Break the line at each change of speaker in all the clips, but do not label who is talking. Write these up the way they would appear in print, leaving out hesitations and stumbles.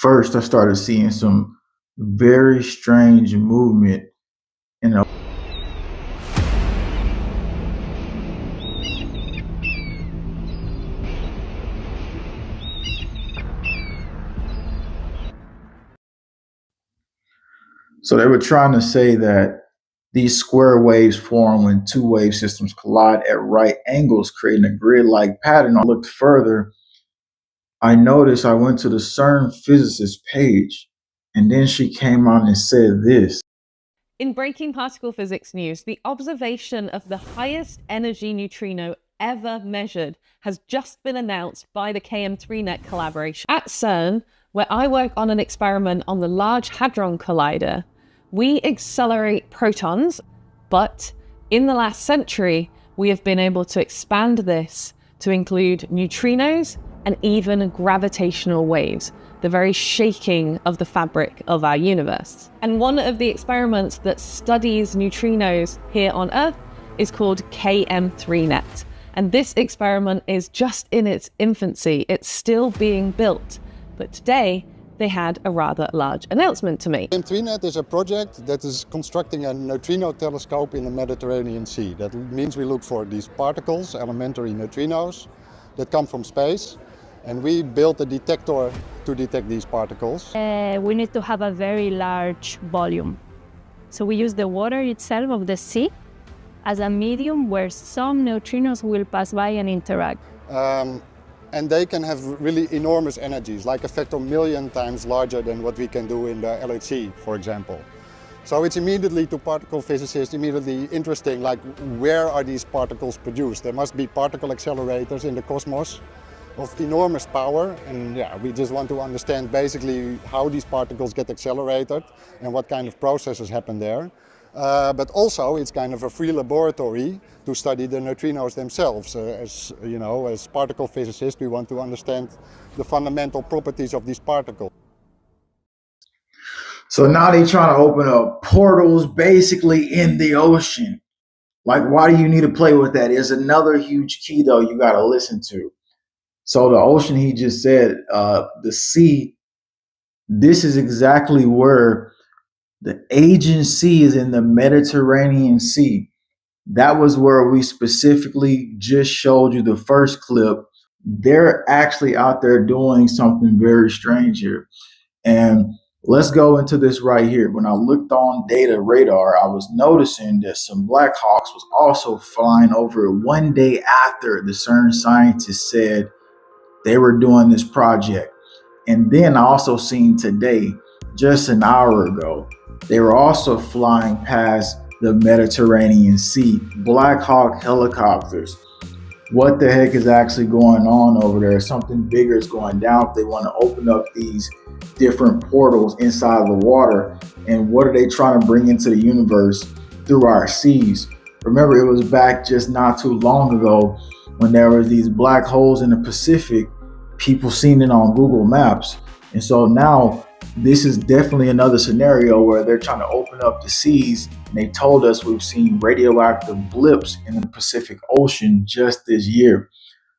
First, I started seeing some very strange movement in the so they were trying to say that these square waves form when two wave systems collide at right angles, creating a grid-like pattern. I looked further. I noticed I went to the Cern physicist page, and then she came on and said this.
In breaking particle physics news, the observation of the highest energy neutrino ever measured has just been announced by the KM3Net collaboration. At Cern, where I work on an experiment on the Large Hadron Collider, we accelerate protons, but in the last century, we have been able to expand this to include neutrinos and even gravitational waves, the very shaking of the fabric of our universe. And one of the experiments that studies neutrinos here on Earth is called KM3Net. And this experiment is just in its infancy. It's still being built. But today, they had a rather large announcement to make.
KM3Net is a project that is constructing a neutrino telescope in the Mediterranean Sea. That means we look for these particles, elementary neutrinos, that come from space. And we built a detector to detect these particles.
We need to have a very large volume. So we use the water itself of the sea as a medium where some neutrinos will pass by and interact.
And they can have really enormous energies, like a factor million times larger than what we can do in the LHC, for example. So it's immediately, to particle physicists, immediately interesting, like where are these particles produced? There must be particle accelerators in the cosmos of enormous power, and yeah, we just want to understand basically how these particles get accelerated and what kind of processes happen there. But also it's kind of a free laboratory to study the neutrinos themselves. As you know, as particle physicists, we want to understand the fundamental properties of these particles.
So now they're trying to open up portals basically in the ocean. Like, why do you need to play with that? Is another huge key though you got to listen to. So the ocean, he just said, the sea, this is exactly where the agency is, in the Mediterranean Sea. That was where we specifically just showed you the first clip. They're actually out there doing something very strange here. And let's go into this right here. When I looked on data radar, I was noticing that some Black Hawks was also flying over it one day after the CERN scientists said they were doing this project. And then I also seen today, just an hour ago, they were also flying past the Mediterranean Sea, Black Hawk helicopters. What the heck is actually going on over there? Something bigger is going down if they want to open up these different portals inside the water. And what are they trying to bring into the universe through our seas? Remember, it was back just not too long ago when there was these black holes in the Pacific, people seen it on Google Maps. And so now this is definitely another scenario where they're trying to open up the seas. And they told us we've seen radioactive blips in the Pacific Ocean just this year.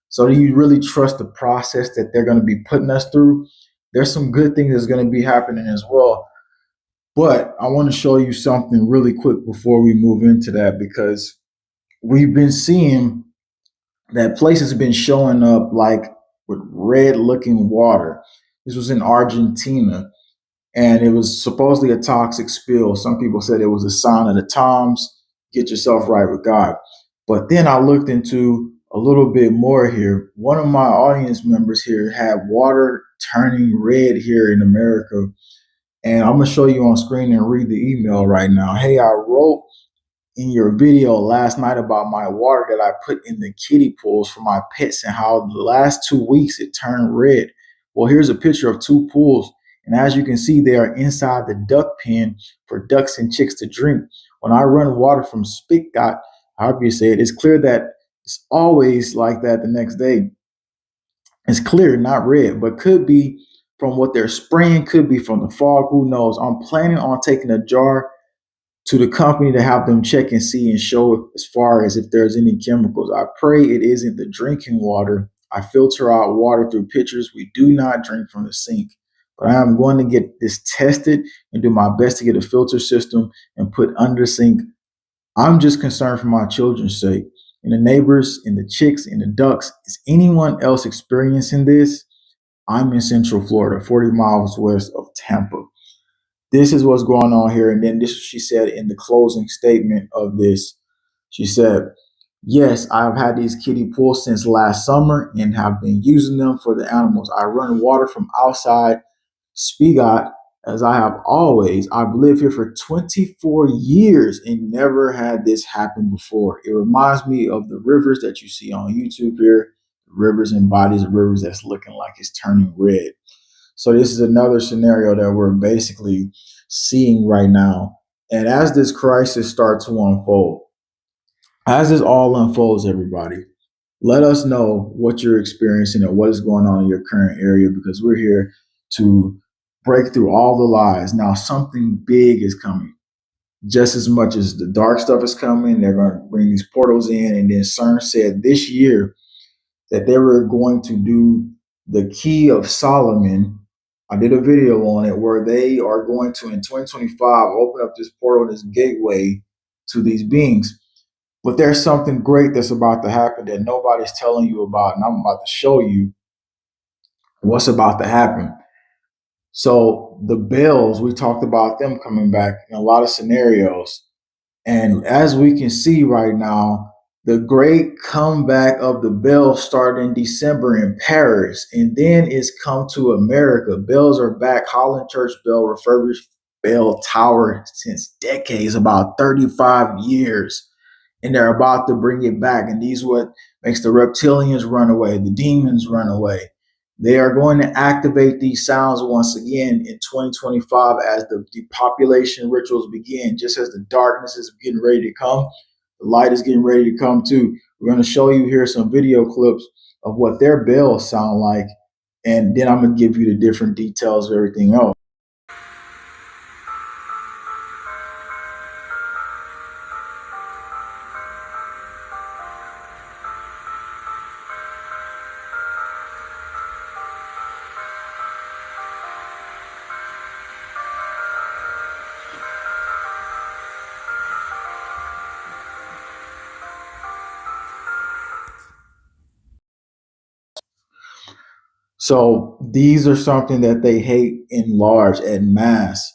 So do you really trust the process that they're going to be putting us through? There's some good things that's going to be happening as well. But I want to show you something really quick before we move into that, because we've been seeing that places have been showing up like with red looking water. This was in Argentina, and it was supposedly a toxic spill. Some people said it was a sign of the times. Get yourself right with God. But then I looked into a little bit more here. One of my audience members here had water turning red here in America. And I'm going to show you on screen and read the email right now. Hey, I wrote in your video last night about my water that I put in the kiddie pools for my pets and how the last 2 weeks it turned red. Well, here's a picture of 2 pools. And as you can see, they are inside the duck pen for ducks and chicks to drink. When I run water from Spigot, however you say it, it's clear that it's always like that the next day. It's clear, not red, but could be from what they're spraying, could be from the fog, who knows. I'm planning on taking a jar to the company to have them check and see and show as far as if there's any chemicals. I pray it isn't the drinking water. I filter out water through pitchers. We do not drink from the sink. but I am going to get this tested and do my best to get a filter system and put under sink. I'm just concerned for my children's sake and the neighbors and the chicks and the ducks. Is anyone else experiencing this? I'm in Central Florida, 40 miles west of Tampa. This is what's going on here. And then this, she said in the closing statement of this, she said, yes, I've had these kiddie pools since last summer and have been using them for the animals. I run water from outside Spigot as I have always. I've lived here for 24 years and never had this happen before. It reminds me of the rivers that you see on YouTube here, rivers and bodies of rivers that's looking like it's turning red. So this is another scenario that we're basically seeing right now. And as this crisis starts to unfold, as this all unfolds, everybody, let us know what you're experiencing and what is going on in your current area, because we're here to break through all the lies. Now, something big is coming. Just as much as the dark stuff is coming, they're going to bring these portals in. And then Cern said this year that they were going to do the Key of Solomon. I did a video on it where they are going to, in 2025, open up this portal, this gateway to these beings. But there's something great that's about to happen that nobody's telling you about, and I'm about to show you what's about to happen. So the bells, we talked about them coming back in a lot of scenarios. And as we can see right now, the great comeback of the bells started in December in Paris, and then it's come to America. Bells are back. Holland Church Bell, refurbished bell tower since decades, about 35 years. And they're about to bring it back. And these what makes the reptilians run away, the demons run away. They are going to activate these sounds once again in 2025 as the depopulation rituals begin. Just as the darkness is getting ready to come, the light is getting ready to come too. We're going to show you here some video clips of what their bells sound like. And then I'm going to give you the different details of everything else. So these are something that they hate in large, en masse.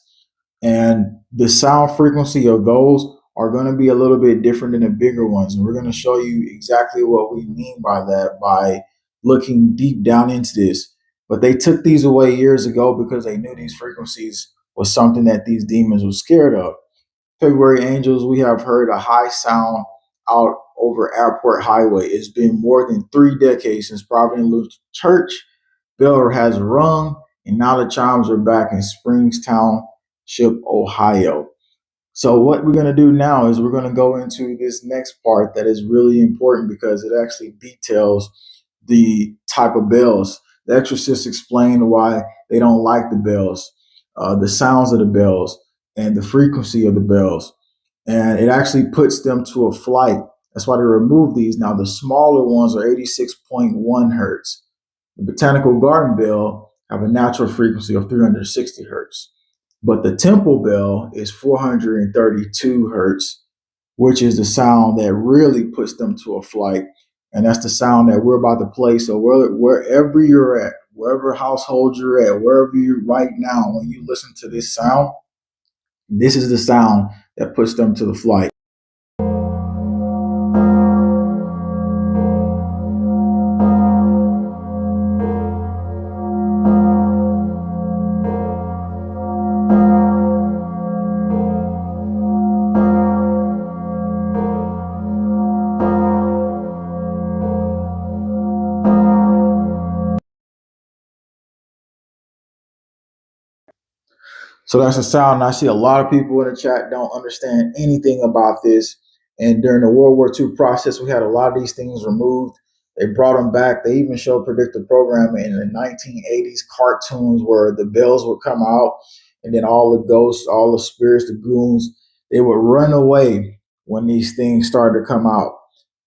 And the sound frequency of those are going to be a little bit different than the bigger ones. And we're going to show you exactly what we mean by that by looking deep down into this. But they took these away years ago because they knew these frequencies was something that these demons were scared of. February Angels, we have heard a high sound out over Airport Highway. It's been more than 3 decades since Providence Lutheran Church bell has rung, and now the chimes are back in Springs Township, Ohio. So what we're going to do now is we're going to go into this next part that is really important because it actually details the type of bells. The exorcists explain why they don't like the bells, the sounds of the bells, and the frequency of the bells. And it actually puts them to a flight. That's why they remove these. Now, the smaller ones are 86.1 hertz. The Botanical Garden bell have a natural frequency of 360 hertz. But the temple bell is 432 hertz, which is the sound that really puts them to a flight. And that's the sound that we're about to play. So wherever you're at, wherever household you're at, wherever you're right now, when you listen to this sound, this is the sound that puts them to the flight. So that's a sound. And I see a lot of people in the chat don't understand anything about this. And during the World War II process, we had a lot of these things removed. They brought them back. They even showed predictive programming in the 1980s cartoons where the bells would come out and then all the ghosts, all the spirits, the goons, they would run away when these things started to come out.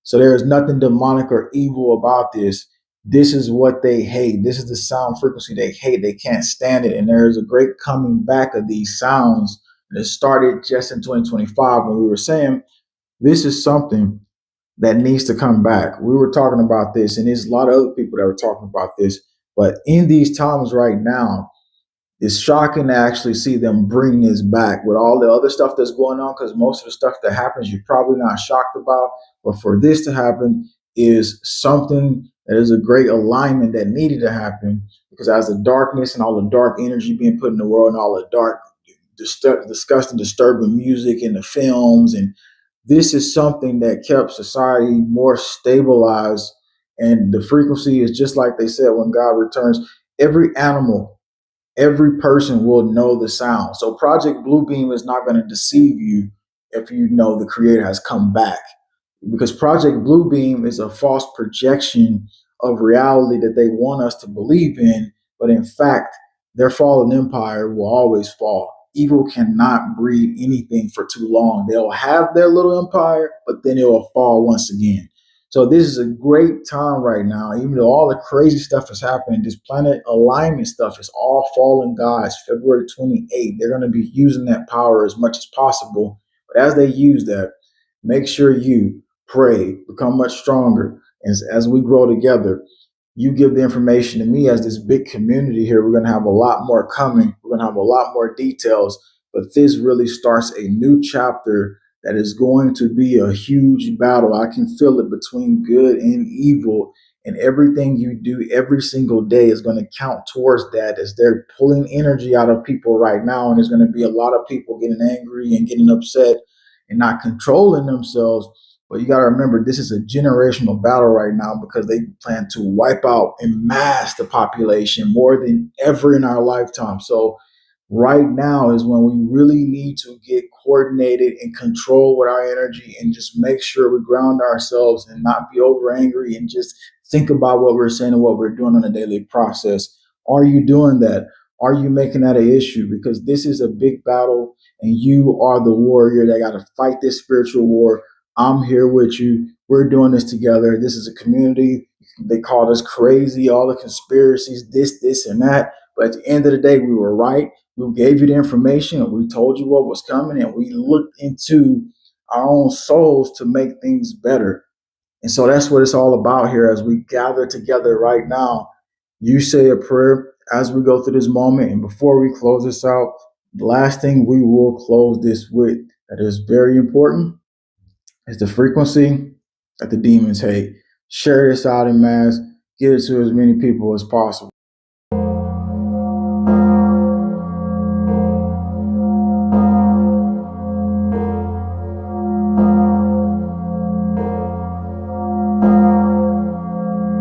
So there is nothing demonic or evil about this. this is what they hate. This is the sound frequency they hate. They can't stand it. And there is a great coming back of these sounds. And it started just in 2025 when we were saying this is something that needs to come back. We were talking about this, and there's a lot of other people that were talking about this. But in these times right now, it's shocking to actually see them bring this back with all the other stuff that's going on, because most of the stuff that happens you're probably not shocked about. But for this to happen is something that is a great alignment that needed to happen, because as the darkness and all the dark energy being put in the world and all the dark, disgusting, disturbing music in the films, and this is something that kept society more stabilized. And the frequency is just like they said, when God returns, every animal, every person will know the sound. So Project Bluebeam is not going to deceive you if you know the creator has come back, because Project Bluebeam is a false projection of reality that they want us to believe in. But in fact, their fallen empire will always fall. Evil cannot breed anything for too long. They'll have their little empire, but then it will fall once again. So this is a great time right now, even though all the crazy stuff is happening. This planet alignment stuff is all fallen guys. February 28th, they're going to be using that power as much as possible. But as they use that, make sure you pray, become much stronger. As we grow together, you give the information to me. As this big community here, we're going to have a lot more coming. We're going to have a lot more details. But this really starts a new chapter that is going to be a huge battle. I can feel it between good and evil. And everything you do every single day is going to count towards that, as they're pulling energy out of people right now. And there's going to be a lot of people getting angry and getting upset and not controlling themselves. But you got to remember, this is a generational battle right now, because they plan to wipe out en masse the population more than ever in our lifetime. So right now is when we really need to get coordinated and control with our energy, and just make sure we ground ourselves and not be over angry, and just think about what we're saying and what we're doing on a daily process. Are you doing that? Are you making that an issue? Because this is a big battle, and you are the warrior that got to fight this spiritual war. I'm here with you. We're doing this together. This is a community. They called us crazy, all the conspiracies, this, and that. But at the end of the day, we were right. We gave you the information, and we told you what was coming, and we looked into our own souls to make things better. And so that's what it's all about here as we gather together right now. You say a prayer as we go through this moment. And before we close this out, the last thing we will close this with that is very important is the frequency that the demons hate. Share this out in mass. Get it to as many people as possible.